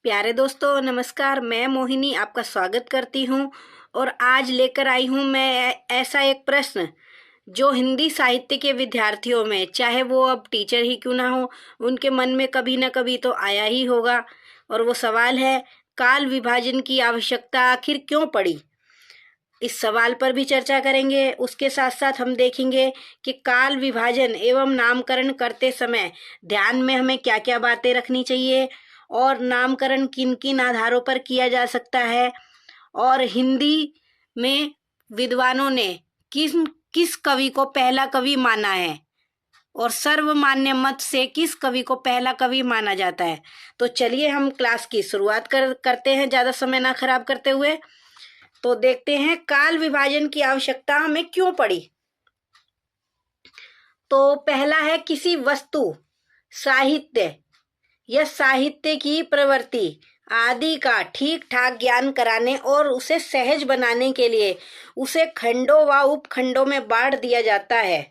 प्यारे दोस्तों नमस्कार। मैं मोहिनी आपका स्वागत करती हूँ और आज लेकर आई हूँ मैं ऐसा एक प्रश्न जो हिंदी साहित्य के विद्यार्थियों में, चाहे वो अब टीचर ही क्यों ना हो, उनके मन में कभी ना कभी तो आया ही होगा। और वो सवाल है, काल विभाजन की आवश्यकता आखिर क्यों पड़ी। इस सवाल पर भी चर्चा करेंगे। उसके साथ साथ हम देखेंगे कि काल विभाजन एवं नामकरण करते समय ध्यान में हमें क्या क्या बातें रखनी चाहिए और नामकरण किन किन आधारों पर किया जा सकता है, और हिंदी में विद्वानों ने किस किस कवि को पहला कवि माना है और सर्वमान्य मत से किस कवि को पहला कवि माना जाता है। तो चलिए हम क्लास की शुरुआत करते हैं, ज़्यादा समय ना खराब करते हुए। तो देखते हैं काल विभाजन की आवश्यकता हमें क्यों पड़ी। तो पहला है किसी वस्तु, साहित्य या साहित्य की प्रवृत्ति आदि का ठीक ठाक ज्ञान कराने और उसे सहज बनाने के लिए उसे खंडों व उपखंडों में बांट दिया जाता है।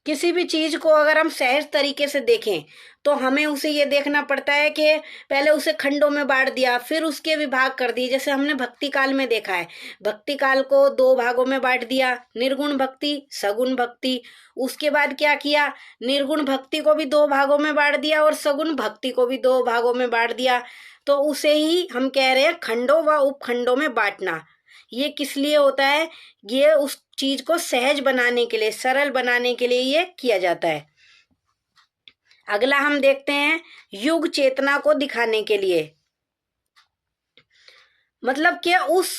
किसी भी चीज को अगर हम सहज तरीके से देखें तो हमें उसे ये देखना पड़ता है कि पहले उसे खंडों में बांट दिया, फिर उसके विभाग कर दिए। जैसे हमने भक्ति काल में देखा है, भक्ति काल को दो भागों में बांट दिया, निर्गुण भक्ति, सगुण भक्ति। उसके बाद क्या किया, निर्गुण भक्ति को भी दो भागों में बांट दिया और सगुण भक्ति को भी दो भागों में बांट दिया। तो उसे ही हम कह रहे हैं खंडों व उपखंडों में बांटना। ये किस लिए होता है, ये उस चीज को सहज बनाने के लिए, सरल बनाने के लिए ये किया जाता है। अगला हम देखते हैं युग चेतना को दिखाने के लिए, मतलब कि उस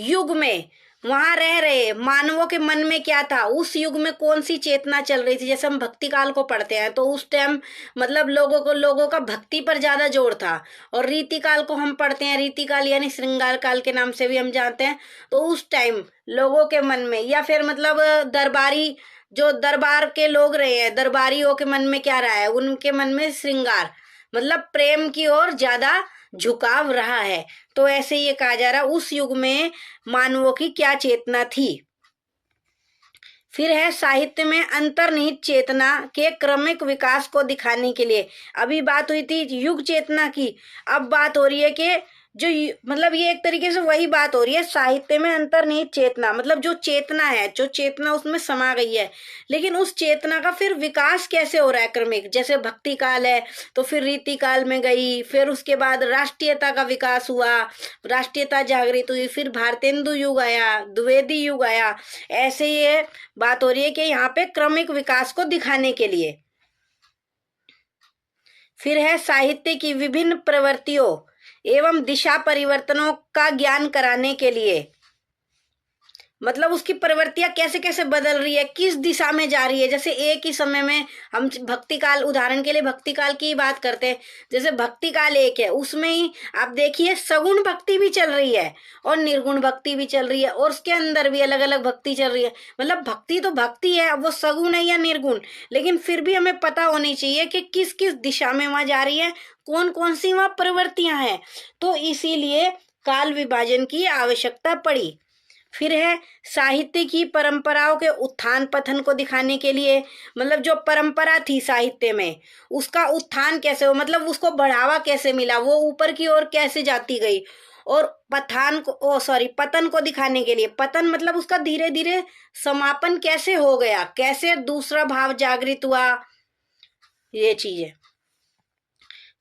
युग में वहां रह रहे मानवों के मन में क्या था, उस युग में कौन सी चेतना चल रही थी। जैसे हम भक्ति काल को पढ़ते हैं तो उस टाइम मतलब लोगों का भक्ति पर ज्यादा जोर था, और रीति काल को हम पढ़ते हैं, रीति काल यानी श्रृंगार काल के नाम से भी हम जानते हैं। तो उस टाइम लोगों के मन में, या फिर मतलब दरबारी, जो दरबार के लोग रहे हैं, दरबारियों के मन में क्या रहा है, उनके मन में श्रृंगार मतलब प्रेम की ओर ज्यादा झुकाव रहा है। तो ऐसे ये कहा जा रहा उस युग में मानवों की क्या चेतना थी। फिर है साहित्य में अंतर्निहित चेतना के क्रमिक विकास को दिखाने के लिए। अभी बात हुई थी युग चेतना की, अब बात हो रही है कि मतलब ये एक तरीके से वही बात हो रही है, साहित्य में अंतर्निहित चेतना मतलब जो चेतना है, जो चेतना उसमें समा गई है, लेकिन उस चेतना का फिर विकास कैसे हो रहा है क्रमिक। जैसे भक्ति काल है तो फिर रीति काल में गई, फिर उसके बाद राष्ट्रीयता का विकास हुआ, राष्ट्रीयता जागृत हुई, फिर भारतेंदु युग आया, द्विवेदी युग आया। ऐसे ये बात हो रही है कि यहाँ पे क्रमिक विकास को दिखाने के लिए। फिर है साहित्य की विभिन्न प्रवृत्तियों एवं दिशा परिवर्तनों का ज्ञान कराने के लिए, मतलब उसकी प्रवृत्तियां कैसे कैसे बदल रही है, किस दिशा में जा रही है। जैसे एक ही समय में हम भक्ति काल, उदाहरण के लिए भक्ति काल की बात करते हैं, जैसे भक्ति काल एक है, उसमें ही आप देखिए सगुण भक्ति भी चल रही है और निर्गुण भक्ति भी चल रही है, और उसके अंदर भी अलग अलग भक्ति चल रही है। मतलब भक्ति तो भक्ति है, अब वो सगुण है या निर्गुण, लेकिन फिर भी हमें पता होनी चाहिए कि किस किस दिशा में वहां जा रही है, कौन कौन सी वहां प्रवृत्तियां हैं। तो इसीलिए काल विभाजन की आवश्यकता पड़ी। फिर है साहित्य की परंपराओं के उत्थान पतन को दिखाने के लिए, मतलब जो परंपरा थी साहित्य में उसका उत्थान कैसे हो, मतलब उसको बढ़ावा कैसे मिला, वो ऊपर की ओर कैसे जाती गई। और पतन को दिखाने के लिए, पतन मतलब उसका धीरे धीरे समापन कैसे हो गया, कैसे दूसरा भाव जागृत हुआ, ये चीज है।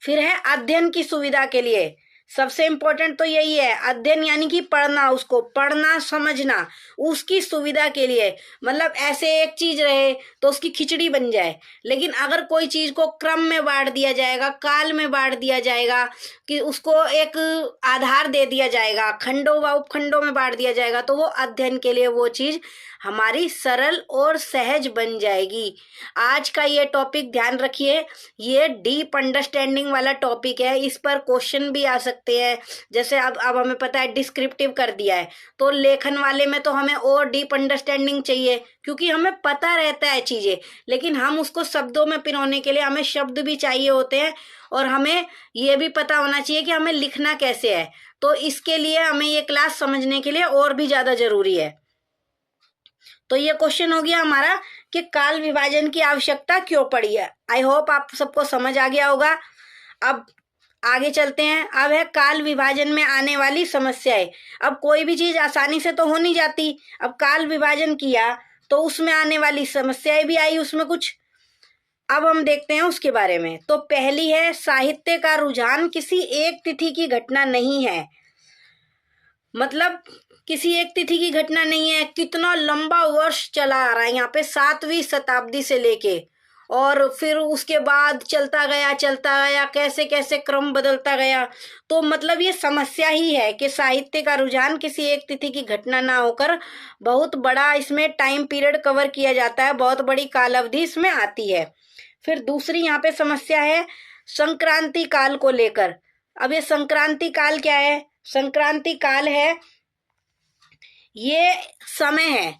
फिर है अध्ययन की सुविधा के लिए, सबसे इंपॉर्टेंट तो यही है, अध्ययन यानी कि पढ़ना, उसको पढ़ना समझना, उसकी सुविधा के लिए। मतलब ऐसे एक चीज रहे तो उसकी खिचड़ी बन जाए, लेकिन अगर कोई चीज को क्रम में बांट दिया जाएगा, काल में बांट दिया जाएगा, कि उसको एक आधार दे दिया जाएगा, खंडों व उपखंडों में बांट दिया जाएगा, तो वो अध्ययन के लिए वो चीज हमारी सरल और सहज बन जाएगी। आज का ये टॉपिक ध्यान रखिए, ये डीप अंडरस्टैंडिंग वाला टॉपिक है, इस पर क्वेश्चन भी आ सकते हैं। जैसे अब हमें पता है डिस्क्रिप्टिव कर दिया है, तो लेखन वाले में तो हमें और डीप अंडरस्टैंडिंग चाहिए, क्योंकि हमें पता रहता है चीजें, लेकिन हम उसको शब्दों में पिरोने के लिए हमें शब्द भी चाहिए होते हैं, और हमें ये भी पता होना चाहिए कि हमें लिखना कैसे है। तो इसके लिए हमें ये क्लास समझने के लिए और भी ज्यादा जरूरी है। तो ये क्वेश्चन हो गया हमारा कि काल विभाजन की आवश्यकता क्यों पड़ी है। आई होप आप सबको समझ आ गया होगा। अब आगे चलते हैं। अब है काल विभाजन में आने वाली समस्याएं। अब कोई भी चीज आसानी से तो हो नहीं जाती, अब काल विभाजन किया तो उसमें आने वाली समस्याएं भी आई उसमें कुछ। अब हम देखते हैं उसके बारे में। तो पहली है, साहित्य का रुझान किसी एक तिथि की घटना नहीं है। मतलब किसी एक तिथि की घटना नहीं है, कितना लंबा वर्ष चला आ रहा है यहाँ पे, 7वीं शताब्दी से लेके, और फिर उसके बाद चलता गया, कैसे कैसे क्रम बदलता गया। तो मतलब ये समस्या ही है कि साहित्य का रुझान किसी एक तिथि की घटना ना होकर बहुत बड़ा इसमें टाइम पीरियड कवर किया जाता है, बहुत बड़ी काल अवधि इसमें आती है। फिर दूसरी यहाँ पे समस्या है संक्रांति काल को लेकर। अब ये संक्रांति काल क्या है? संक्रांति काल है, ये समय है,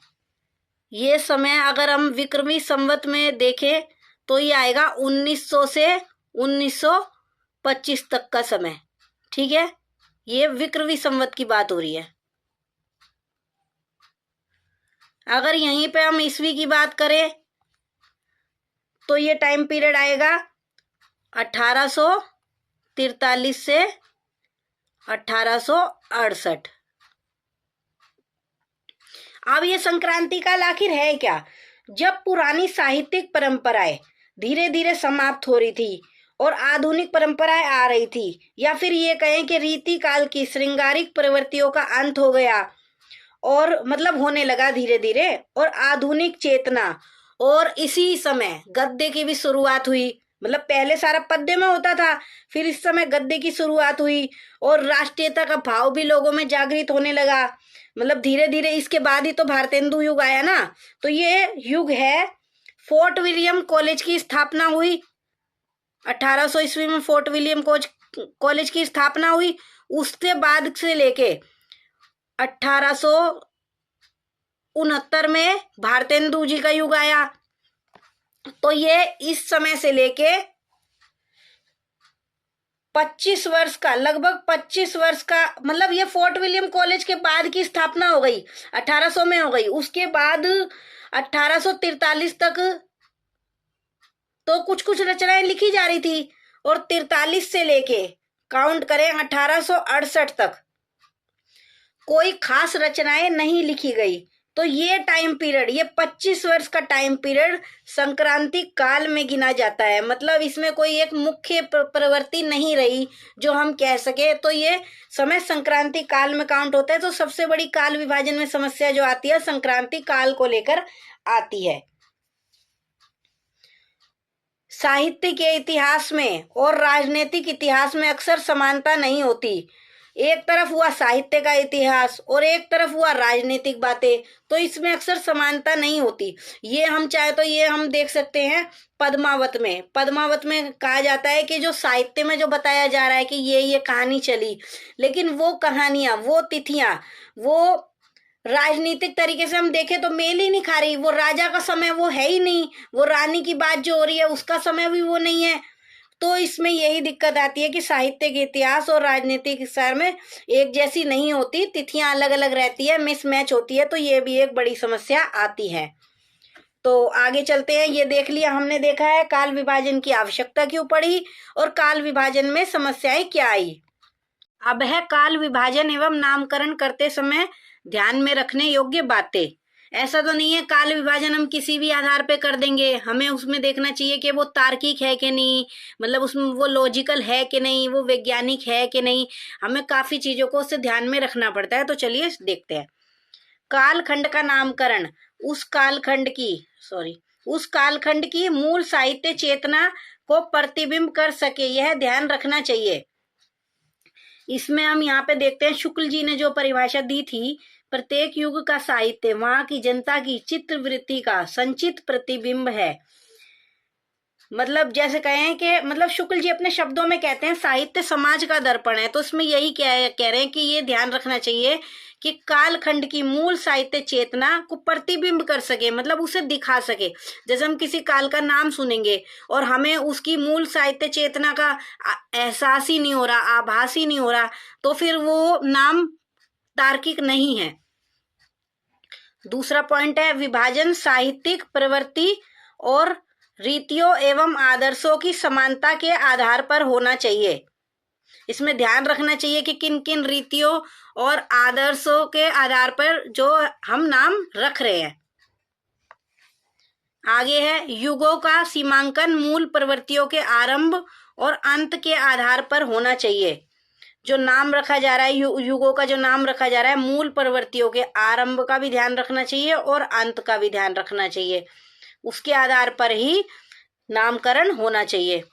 ये समय अगर हम विक्रमी संवत में देखें तो ये आएगा 1900 से 1925 तक का समय। ठीक है, ये विक्रमी संवत की बात हो रही है। अगर यहीं पे हम ईस्वी की बात करें तो ये टाइम पीरियड आएगा 1843 से 1868। अब ये संक्रांति काल आखिर है क्या? जब पुरानी साहित्यिक परंपराएं धीरे धीरे समाप्त हो रही थी और आधुनिक परंपराएं आ रही थी, या फिर ये कहें कि रीति काल की श्रृंगारिक प्रवृत्तियों का अंत हो गया और मतलब होने लगा धीरे धीरे, और आधुनिक चेतना, और इसी समय गद्य की भी शुरुआत हुई। मतलब पहले सारा पद्य में होता था, फिर इस समय गद्य की शुरुआत हुई और राष्ट्रीयता का भाव भी लोगों में जागृत होने लगा। मतलब धीरे धीरे इसके बाद ही तो भारतेंदु युग आया ना। तो ये युग है, फोर्ट विलियम कॉलेज की स्थापना हुई 1800 ईस्वी में, फोर्ट विलियम कॉलेज की स्थापना हुई। उसके बाद से लेके 1869 में भारतेंदु जी का युग आया। तो ये इस समय से लेके 25 वर्ष का, लगभग 25 वर्ष का, मतलब ये फोर्ट विलियम कॉलेज के बाद की स्थापना हो गई, 1800 में हो गई। उसके बाद 1843 तक तो कुछ कुछ रचनाएं लिखी जा रही थी, और 43 से लेके काउंट करें 1868 तक कोई खास रचनाएं नहीं लिखी गई। तो ये टाइम पीरियड, ये 25 वर्ष का टाइम पीरियड संक्रांति काल में गिना जाता है। मतलब इसमें कोई एक मुख्य प्रवृत्ति नहीं रही जो हम कह सके, तो ये समय संक्रांति काल में काउंट होता है। तो सबसे बड़ी काल विभाजन में समस्या जो आती है संक्रांति काल को लेकर आती है। साहित्य के इतिहास में और राजनीतिक इतिहास में अक्सर समानता नहीं होती। एक तरफ हुआ साहित्य का इतिहास और एक तरफ हुआ राजनीतिक बातें, तो इसमें अक्सर समानता नहीं होती। ये हम चाहे तो ये हम देख सकते हैं पद्मावत में। पद्मावत में कहा जाता है कि जो साहित्य में जो बताया जा रहा है कि ये कहानी चली, लेकिन वो कहानियां, वो तिथियां, वो राजनीतिक तरीके से हम देखें तो मेल ही नहीं खा रही। वो राजा का समय वो है ही नहीं, वो रानी की बात जो हो रही है उसका समय भी वो नहीं है। तो इसमें यही दिक्कत आती है कि साहित्य के इतिहास और राजनीतिक इतिहास में एक जैसी नहीं होती, तिथियां अलग अलग रहती है, मिसमैच होती है। तो ये भी एक बड़ी समस्या आती है। तो आगे चलते हैं। ये देख लिया, हमने देखा है काल विभाजन की आवश्यकता क्यों पड़ी और काल विभाजन में समस्याएं क्या आई। अब है काल विभाजन एवं नामकरण करते समय ध्यान में रखने योग्य बातें। ऐसा तो नहीं है काल विभाजन हम किसी भी आधार पे कर देंगे, हमें उसमें देखना चाहिए कि वो तार्किक है कि नहीं, मतलब उसमें वो लॉजिकल है कि नहीं, वो वैज्ञानिक है कि नहीं। हमें काफी चीजों को उससे ध्यान में रखना पड़ता है। तो चलिए देखते हैं। कालखंड का नामकरण उस कालखंड की मूल साहित्य चेतना को प्रतिबिंब कर सके, यह ध्यान रखना चाहिए। इसमें हम यहाँ पे देखते हैं शुक्ल जी ने जो परिभाषा दी थी, प्रत्येक युग का साहित्य वहां की जनता की चित्तवृत्ति का संचित प्रतिबिंब है। मतलब जैसे कहें कि मतलब शुक्ल जी अपने शब्दों में कहते हैं साहित्य समाज का दर्पण है। तो इसमें यही कह रहे हैं कि ये ध्यान रखना चाहिए कि कालखंड की मूल साहित्य चेतना को प्रतिबिंब कर सके, मतलब उसे दिखा सके। जैसे हम किसी काल का नाम सुनेंगे और हमें उसकी मूल साहित्य चेतना का एहसास ही नहीं हो रहा, आभास ही नहीं हो रहा, तो फिर वो नाम तार्किक नहीं है। दूसरा पॉइंट है विभाजन साहित्यिक प्रवृत्ति और रीतियों एवं आदर्शों की समानता के आधार पर होना चाहिए। इसमें ध्यान रखना चाहिए कि किन किन रीतियों और आदर्शों के आधार पर जो हम नाम रख रहे हैं। आगे है युगों का सीमांकन मूल प्रवृत्तियों के आरंभ और अंत के आधार पर होना चाहिए। जो नाम रखा जा रहा है, युगों का जो नाम रखा जा रहा है, मूल प्रवृत्तियों के आरंभ का भी ध्यान रखना चाहिए और अंत का भी ध्यान रखना चाहिए। उसके आधार पर ही नामकरण होना चाहिए।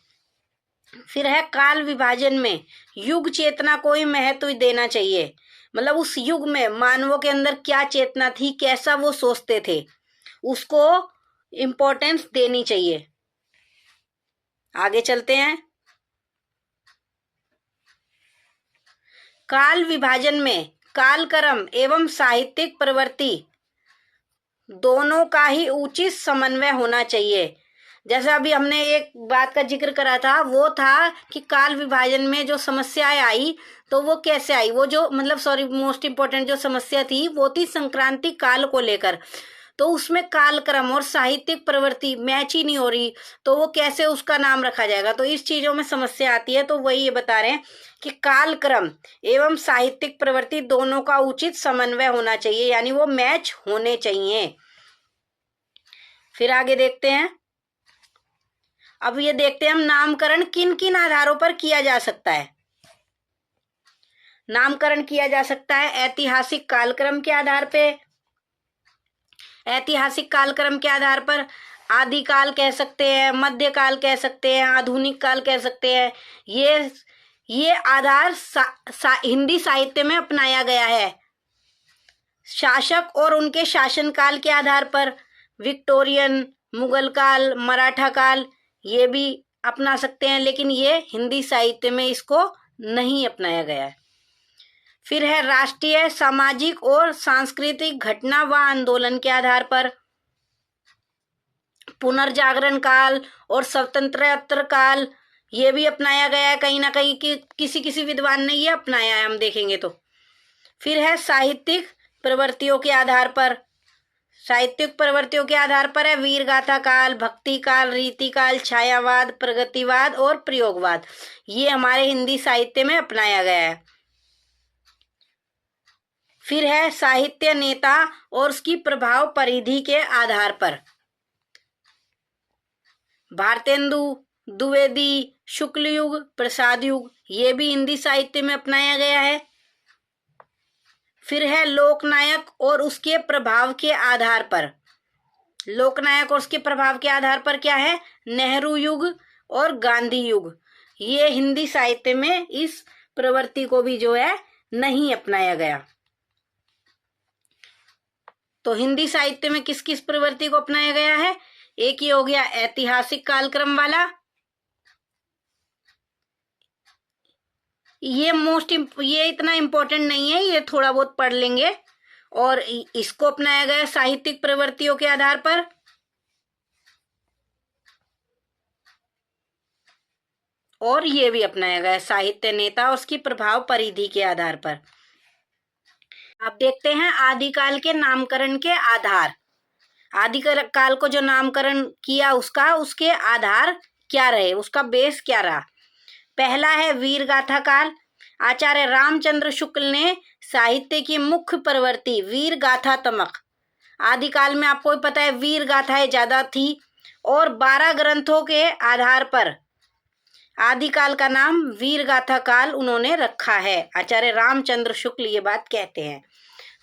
फिर है काल विभाजन में युग चेतना को ही महत्व देना चाहिए। मतलब उस युग में मानवों के अंदर क्या चेतना थी, कैसा वो सोचते थे, उसको इम्पोर्टेंस देनी चाहिए। आगे चलते हैं। काल विभाजन में कालक्रम एवं साहित्यिक प्रवृत्ति दोनों का ही उचित समन्वय होना चाहिए। जैसा अभी हमने एक बात का जिक्र करा था, वो था कि काल विभाजन में जो समस्याएं आई तो वो कैसे आई, वो जो मोस्ट इम्पोर्टेंट जो समस्या थी वो थी संक्रांति काल को लेकर। तो उसमें कालक्रम और साहित्यिक प्रवृत्ति मैच ही नहीं हो रही, तो वो कैसे उसका नाम रखा जाएगा। तो इस चीजों में समस्या आती है। तो वही ये बता रहे हैं कि कालक्रम एवं साहित्यिक प्रवृत्ति दोनों का उचित समन्वय होना चाहिए, यानी वो मैच होने चाहिए। फिर आगे देखते हैं। अब ये देखते हैं हम नामकरण किन किन आधारों पर किया जा सकता है। नामकरण किया जा सकता है ऐतिहासिक कालक्रम के आधार पे। ऐतिहासिक कालक्रम के आधार पर आदिकाल कह सकते हैं, मध्यकाल कह सकते हैं, आधुनिक काल कह सकते हैं। ये आधार हिंदी साहित्य में अपनाया गया है। शासक और उनके शासनकाल के आधार पर विक्टोरियन, मुगल काल, मराठा काल ये भी अपना सकते हैं, लेकिन ये हिंदी साहित्य में इसको नहीं अपनाया गया है। फिर है राष्ट्रीय, सामाजिक और सांस्कृतिक घटना व आंदोलन के आधार पर। पुनर्जागरण काल और स्वतंत्र काल ये भी अपनाया गया है कहीं ना कहीं, कि किसी विद्वान ने ये अपनाया है, हम देखेंगे तो। फिर है साहित्यिक प्रवृत्तियों के आधार पर। साहित्यिक प्रवृत्तियों के आधार पर है वीर गाथा काल, भक्ति काल, रीति काल, छायावाद, प्रगतिवाद और प्रयोगवाद। ये हमारे हिंदी साहित्य में अपनाया गया है। फिर है साहित्य नेता और उसकी प्रभाव परिधि के आधार पर। भारतेंदु, द्विवेदी, शुक्ल युग, प्रसाद युग ये भी हिंदी साहित्य में अपनाया गया है। फिर है लोकनायक और उसके प्रभाव के आधार पर। लोकनायक और उसके प्रभाव के आधार पर क्या है, नेहरू युग और गांधी युग। ये हिंदी साहित्य में इस प्रवृत्ति को भी जो है नहीं अपनाया गया। तो हिंदी साहित्य में किस किस प्रवृत्ति को अपनाया गया है, एक ही हो गया ऐतिहासिक कालक्रम वाला, ये इतना इम्पोर्टेंट नहीं है, ये थोड़ा बहुत पढ़ लेंगे। और इसको अपनाया गया साहित्यिक प्रवृत्तियों के आधार पर। और ये भी अपनाया गया साहित्य नेता और उसकी प्रभाव परिधि के आधार पर। अब देखते हैं आदिकाल के नामकरण के आधार। आदिकाल को जो नामकरण किया उसके आधार क्या रहे, उसका बेस क्या रहा। पहला है वीर गाथा काल। आचार्य रामचंद्र शुक्ल ने साहित्य की मुख्य प्रवृत्ति वीर गाथात्मक। आदिकाल में आपको पता है वीर गाथाएं ज्यादा थी और 12 ग्रंथों के आधार पर आदिकाल का नाम वीर गाथा काल उन्होंने रखा है। आचार्य रामचंद्र शुक्ल ये बात कहते हैं।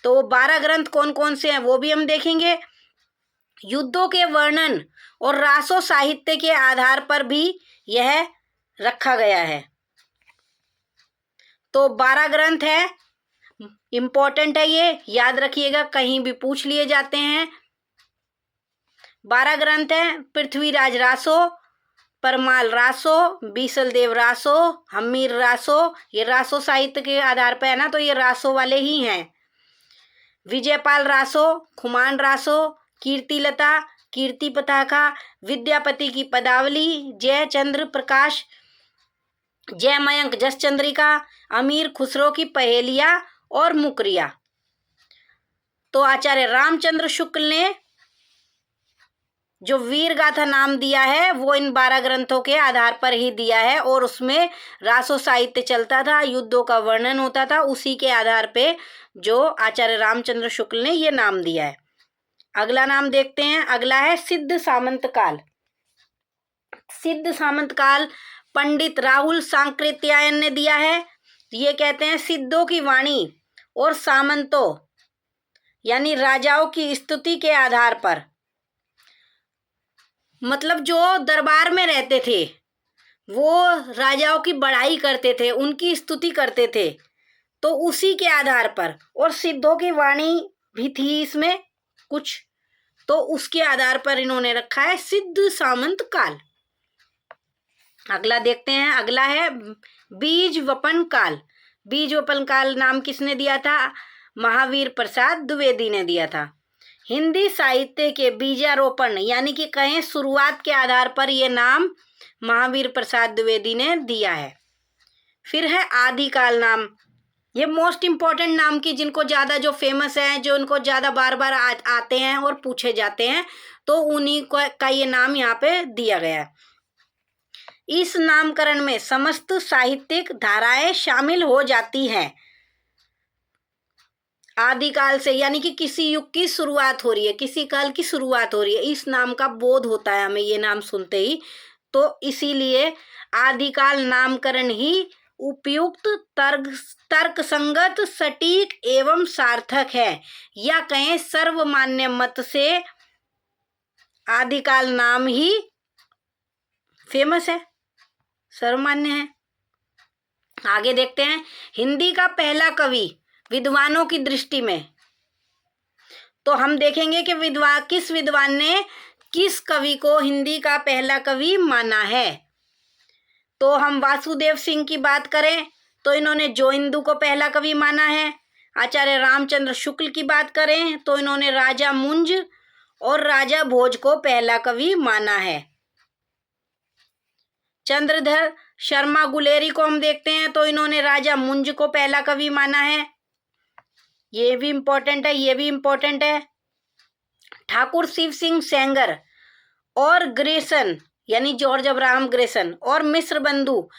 तो 12 ग्रंथ कौन कौन से हैं वो भी हम देखेंगे। युद्धों के वर्णन और रासो साहित्य के आधार पर भी यह रखा गया है। तो 12 ग्रंथ है, इंपॉर्टेंट है, ये याद रखिएगा, कहीं भी पूछ लिए जाते हैं। 12 ग्रंथ है पृथ्वीराज रासो, परमाल रासो, बीसल देव रासो, हमीर रासो। ये रासो साहित्य के आधार पर है ना, तो ये रासो वाले ही हैं। विजयपाल रासो, खुमान रासो, कीर्तिलता, कीर्ति पताका, विद्यापति की पदावली, जयचंद्र प्रकाश, जय मयंक जस चंद्रिका, अमीर खुसरो की पहेलियां और मुकरिया। तो आचार्य रामचंद्र शुक्ल ने जो वीर गाथा नाम दिया है वो इन 12 ग्रंथों के आधार पर ही दिया है, और उसमें रासो साहित्य चलता था, युद्धों का वर्णन होता था, उसी के आधार पे जो आचार्य रामचंद्र शुक्ल ने ये नाम दिया है। अगला नाम देखते हैं। अगला है सिद्ध सामंत काल। सिद्ध सामंत काल पंडित राहुल सांकृत्यायन ने दिया है। ये कहते हैं सिद्धों की वाणी और सामंतों यानी राजाओं की स्तुति के आधार पर, मतलब जो दरबार में रहते थे वो राजाओं की बड़ाई करते थे, उनकी स्तुति करते थे, तो उसी के आधार पर, और सिद्धों की वाणी भी थी इसमें कुछ, तो उसके आधार पर इन्होंने रखा है सिद्ध सामंत काल। अगला देखते हैं। अगला है बीज वपन काल। बीज वपन काल नाम किसने दिया था? महावीर प्रसाद द्विवेदी ने दिया था। हिंदी साहित्य के बीजारोपण यानी कि कहें शुरुआत के आधार पर यह नाम महावीर प्रसाद द्विवेदी ने दिया है। फिर है आदिकाल नाम। ये मोस्ट इम्पॉर्टेंट नाम की, जिनको ज़्यादा जो फेमस है, जो उनको ज़्यादा बार बार आते हैं और पूछे जाते हैं, तो उन्हीं का ये नाम यहाँ पे दिया गया है। इस नामकरण में समस्त साहित्यिक धाराएं शामिल हो जाती हैं। आदिकाल से यानी कि किसी युग की शुरुआत हो रही है, किसी काल की शुरुआत हो रही है, इस नाम का बोध होता है हमें ये नाम सुनते ही। तो इसीलिए आदिकाल नामकरण ही उपयुक्त, तर्क संगत, सटीक एवं सार्थक है, या कहें सर्वमान्य मत से आदिकाल नाम ही फेमस है, सर्वमान्य है। आगे देखते हैं। हिंदी का पहला कवि विद्वानों की दृष्टि में, तो हम देखेंगे कि किस विद्वान ने किस कवि को हिंदी का पहला कवि माना है। तो हम वासुदेव सिंह की बात करें तो इन्होंने जोइंदू को पहला कवि माना है। आचार्य रामचंद्र शुक्ल की बात करें तो इन्होंने राजा मुंज और राजा भोज को पहला कवि माना है। चंद्रधर शर्मा गुलेरी को हम देखते हैं तो इन्होंने राजा मुंज को पहला कवि माना है। ये भी इम्पोर्टेंट है, ये भी इम्पोर्टेंट है। ठाकुर शिव सिंह सेंगर और ग्रेसन यानी जॉर्ज अब्राहम ग्रेसन और मिश्र बंधु,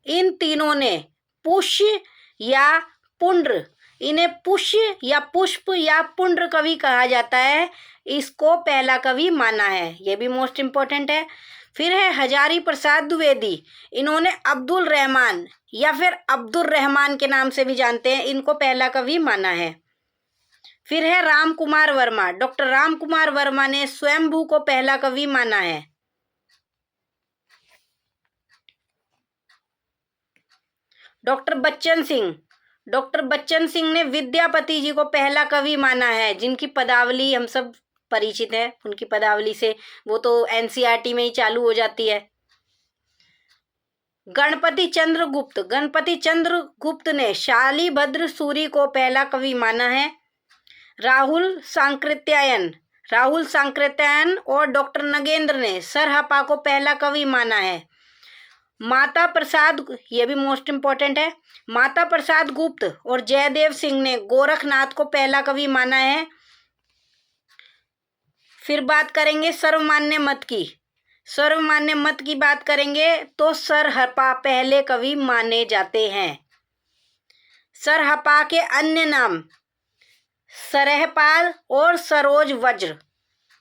इन तीनों ने पुष्य या पुंड्र, इन्हें पुष्य या पुष्प या पुंड्र कवि कहा जाता है, इसको पहला कवि माना है। ये भी मोस्ट इम्पोर्टेंट है। फिर है हजारी प्रसाद द्विवेदी, इन्होंने अब्दुल रहमान या फिर अब्दुल रहमान के नाम से भी जानते हैं, इनको पहला कवि माना है। फिर है राम कुमार वर्मा। डॉक्टर राम कुमार वर्मा ने स्वयंभू को पहला कवि माना है। डॉक्टर बच्चन सिंह ने विद्यापति जी को पहला कवि माना है, जिनकी पदावली हम सब परिचित है, उनकी पदावली से, वो तो एनसीईआरटी में ही चालू हो जाती है। गणपति चंद्र गुप्त ने शालीभद्र सूरी को पहला कवि माना है। राहुल सांकृत्यायन और डॉक्टर नगेंद्र ने सरहपा को पहला कवि माना है। माता प्रसाद, ये भी मोस्ट इम्पोर्टेंट है, माता प्रसाद गुप्त और जयदेव सिंह ने गोरखनाथ को पहला कवि माना है। फिर बात करेंगे सर्वमान्य मत की बात करेंगे तो सरहपा पहले कवि माने जाते हैं। सरहपा के अन्य नाम सरहपाल और सरोज वज्र,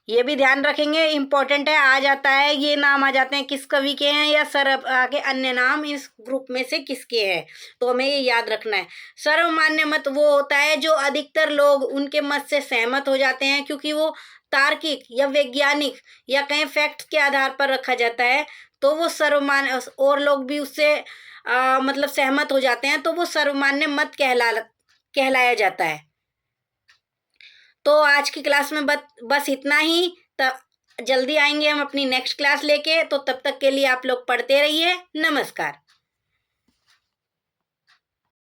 ये भी ध्यान रखेंगे, इम्पोर्टेंट है, आ जाता है, ये नाम आ जाते हैं किस कवि के हैं या सरहपा के अन्य नाम इस ग्रुप में से किसके हैं, तो हमें ये याद रखना है। सर्वमान्य मत वो होता है जो अधिकतर लोग उनके मत से सहमत हो जाते हैं, क्योंकि वो तार्किक या वैज्ञानिक या कहीं फैक्ट के आधार पर रखा जाता है, तो वो सर्वमान्य, और लोग भी उससे मतलब सहमत हो जाते हैं, तो वो सर्वमान्य मत कहलाया जाता है। तो आज की क्लास में बस इतना ही। तब जल्दी आएंगे हम अपनी नेक्स्ट क्लास लेके, तो तब तक के लिए आप लोग पढ़ते रहिए। नमस्कार।